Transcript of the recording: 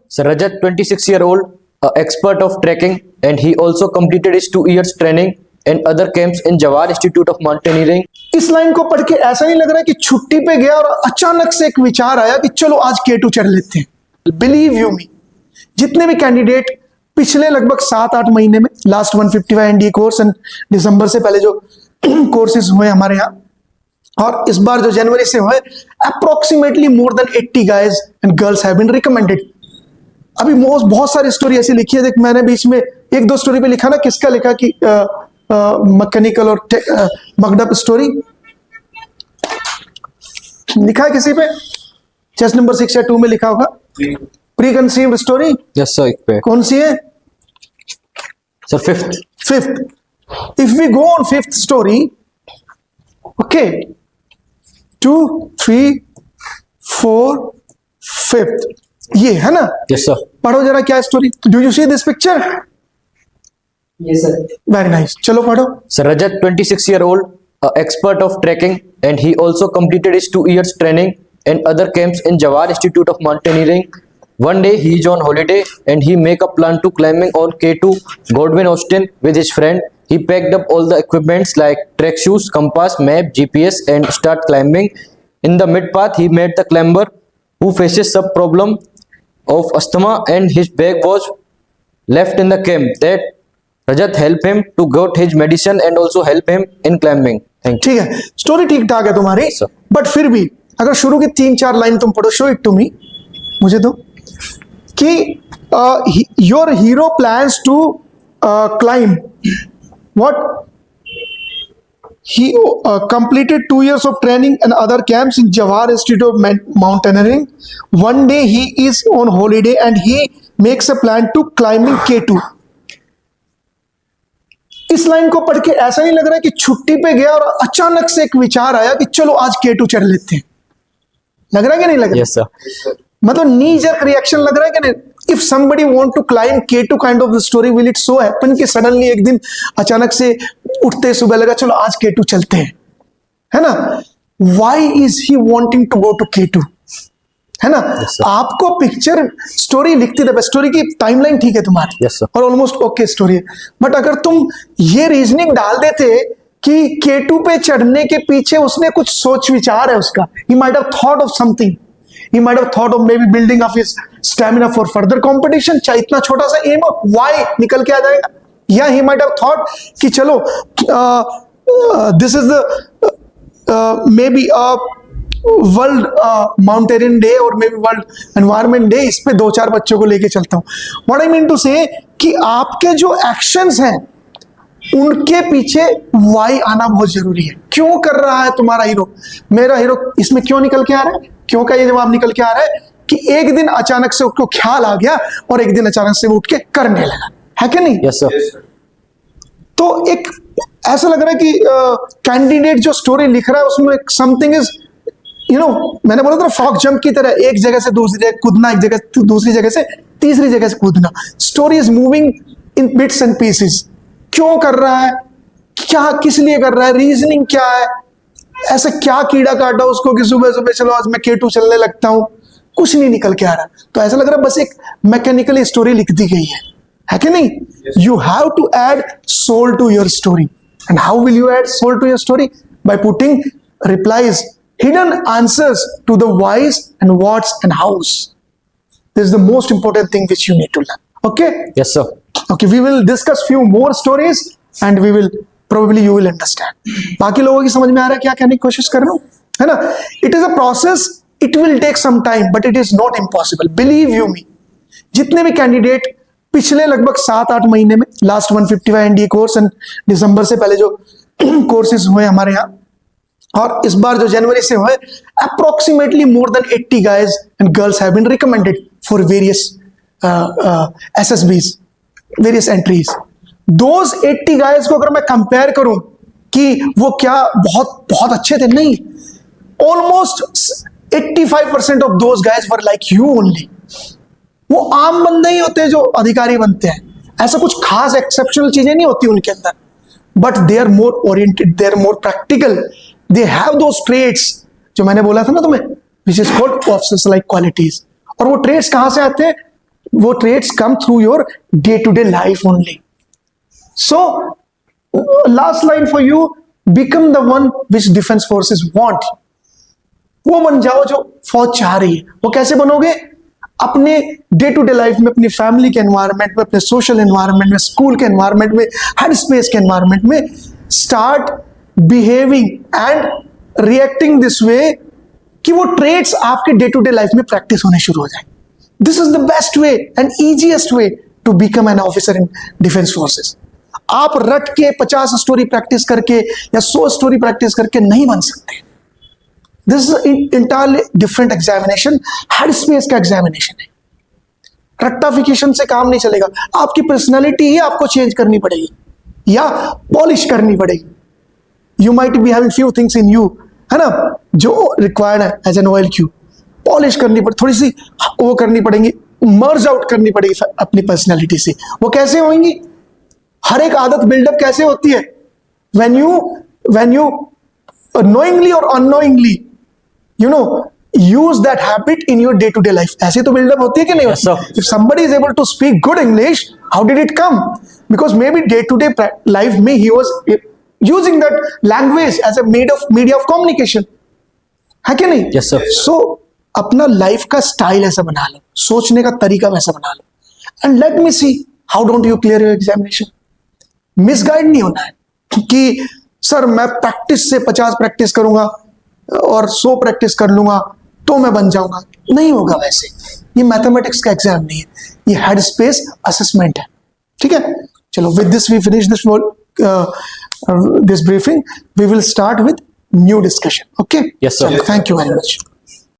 So Rajat, 26-year-old, expert of trekking, and he also completed his 2 years training and other camps in Jawar Institute of Mountaineering. इस line को पढ़ के ऐसा नहीं लग रहा कि छुट्टी पे गया और अचानक से एक विचार आया कि चलो आज K2 चढ़ लेते हैं। बिलीव यू मी, जितने भी कैंडिडेट पिछले लगभग 7-8 महीने में लास्ट 155 एनडीए कोर्स एंड दिसंबर से पहले जो कोर्सेज हुए हमारे यहाँ और इस बार जो जनवरी से हुए, approximately more than 80 guys and girls have been recommended. अभी बहुत सारी स्टोरी ऐसी लिखी है, देख मैंने बीच में 1-2 स्टोरी पे लिखा ना, किसका लिखा कि मैकेनिकल और मगडप स्टोरी लिखा है किसी पे, चेस्ट नंबर 6 या 2 में लिखा होगा pre conceived story. Yes sir, एक पे कौन सी है sir? Fifth. If we go on fifth story, okay, 2, 3, 4, 5th, ये है ना? Yes sir. पढ़ो जरा क्या story. Do you see this picture? Yes, sir. Very nice, चलो पढ़ो। So Rajat, 26-year-old, expert of trekking, and he also completed his 2 years training and other camps in Jawar Institute of Mountaineering. One day he is on holiday and he make a plan to climbing on K2 Godwin Austen with his friend. He packed up all the equipments like trek shoes, compass, map, GPS and start climbing. In the mid path he met the climber who faces some problem of asthma and his bag was left in the camp. That Rajat help him to get his medicine and also help him in climbing. Thank you. ठीक है, story ठीक ठाक है तुम्हारी, but फिर भी अगर शुरू की 3-4 लाइन तुम पढ़ो, शो इट टू मी, मुझे दो, कि your hero plans to climb what, he completed 2 years of training and other camps in Jawar Institute of Mountaineering. One day he is on holiday and he makes a plan to climbing K2. इस line को पढ़ के ऐसा नहीं लग रहा कि छुट्टी पे गया और अचानक से एक विचार आया कि चलो आज K2 चढ़ लेते हैं। लग रहा है कि नहीं लग रहा? Yes sir. मतलब नी जर्क रिएक्शन लग रहा है कि नहीं? If somebody want to climb K2 kind of the story, will it so happen कि सडनली एक दिन अचानक से उठते सुबह लगा चलो आज K2 चलते हैं, है ना? Why is he wanting to go to K2, है ना? Yes, आपको पिक्चर स्टोरी लिखती रहे, स्टोरी की टाइमलाइन ठीक है तुम्हारी, Yes, sir. और ऑलमोस्ट ओके स्टोरी है, बट अगर तुम ये रीजनिंग डाल देते कि K2 पे चढ़ने के पीछे उसने कुछ सोच विचार है उसका, he might have thought of something, he might have thought of maybe building up his stamina for further competition, चाहे इतना छोटा सा एम हो, why निकल के आ जाएगा, या he might have thought कि चलो this is the maybe a world mountaineering day और maybe world environment day, इस पे 2-4 बच्चों को लेके चलता हूं। व्हाट आई मीन टू से कि आपके जो एक्शंस हैं उनके पीछे वाई आना बहुत जरूरी है। क्यों कर रहा है तुम्हारा हीरो, मेरा हीरो इसमें क्यों निकल के आ रहा है? क्यों का ये जवाब निकल के आ रहा है कि एक दिन अचानक से उसको ख्याल आ गया और एक दिन अचानक से वो उठ के करने लगा, है कि नहीं? Yes sir. तो एक ऐसा लग रहा है कि कैंडिडेट जो स्टोरी लिख रहा है उसमें समथिंग इज, यू नो, मैंने बोला था फ्रॉक जंप की तरह, एक जगह से दूसरी जगह कूदना, एक जगह से दूसरी जगह से तीसरी जगह से कूदना। Story is moving in bits and pieces. क्यों कर रहा है, क्या किस लिए कर रहा है, रीजनिंग क्या है, ऐसा क्या कीड़ा काटा उसको कि सुबह सुबह चलो आज मैं K2 चलने लगता हूं, कुछ नहीं निकल के आ रहा। तो ऐसा लग रहा है बस एक मैकेनिकली स्टोरी लिख दी गई है कि नहीं? You have to add soul to your story, and how will you add soul to your story? By putting replies, hidden answers to the whys and whats and hows. This is the most important thing which you need to learn. Okay? Yes sir. Okay, we will discuss few more stories and we will probably you will understand. बाकी लोगों की समझ में आ रहा है क्या कहने की कोशिश कर रहा हूं, है ना? It is a process, it will take some time, but it is not impossible. Believe you me, जितने भी कैंडिडेट पिछले लगभग 7-8 महीने में लास्ट 155 एनडीए कोर्स एंड दिसंबर से पहले जो कोर्सेज हुए हमारे यहाँ और इस बार जो जनवरी से हुए, approximately more than 80 guys and girls have been recommended for various SSBs, various entries. Those 80 guys को अगर मैं कंपेयर करूं कि वो क्या बहुत बहुत अच्छे थे, नहीं, almost 85% of those guys were like you only. वो आम बंदे ही होते हैं जो अधिकारी बनते हैं, ऐसा कुछ खास एक्सेप्शनल चीजें नहीं होती उनके अंदर, but they are more oriented, they are more practical, they have those traits जो मैंने बोला था ना तुम्हें, which is called officers like qualities. और वो ट्रेड्स कहां से आते हैं? वो traits come through your day-to-day life only. So, last line for you, become the one which defense forces want. वो बन जाओ जो फौज चाह रही है. वो कैसे बनोगे? अपने डे टू डे लाइफ में, अपनी फैमिली के एनवायरनमेंट में, अपने सोशल एनवायरनमेंट में, स्कूल के एनवायरनमेंट में, हेड स्पेस के एनवायरनमेंट में start behaving and reacting this way कि वो ट्रेड्स आपके डे टू डे लाइफ में प्रैक्टिस होने शुरू हो जाए. This is the best way and easiest way to become an officer in defence forces. आप रट के 50 स्टोरी प्रैक्टिस करके या 100 स्टोरी प्रैक्टिस करके नहीं बन सकते. This is entirely different examination. Head space का एग्जामिनेशन है. रट्टाफिकेशन से काम नहीं चलेगा. आपकी पर्सनैलिटी ही आपको चेंज करनी पड़ेगी या पॉलिश करनी पड़ेगी. You might be having few things in you, है ना, जो रिक्वायर्ड है एज एन OLQ. पॉलिश करनी पड़े, थोड़ी सी वो करनी पड़ेगी, मर्ज आउट करनी पड़ेगी अपनी पर्सनैलिटी से. वो कैसे होंगी? हर एक आदत बिल्डअप कैसे होती है? when you knowingly or unknowingly use that habit in your day to day life. ऐसे तो बिल्डअप होती है कि नहीं? Yes, sir. If somebody is able to speak good English, how did it come? Because maybe day to day life में he was using that language as a media of communication. है कि नहीं? Yes, sir. So अपना life का style ऐसा बना लो, सोचने का तरीका वैसा बना लो. And let me see how don't you clear your examination. Misguide नहीं होना है कि सर मैं प्रैक्टिस से 50 प्रैक्टिस करूंगा और 100 प्रैक्टिस कर लूंगा तो मैं बन जाऊंगा. नहीं होगा वैसे. ये मैथमेटिक्स का एग्जाम नहीं है, ये हेड स्पेस असेसमेंट है. ठीक है, चलो with this we finish this briefing. We will start with new discussion. Okay, Yes, sir. Thank you very much.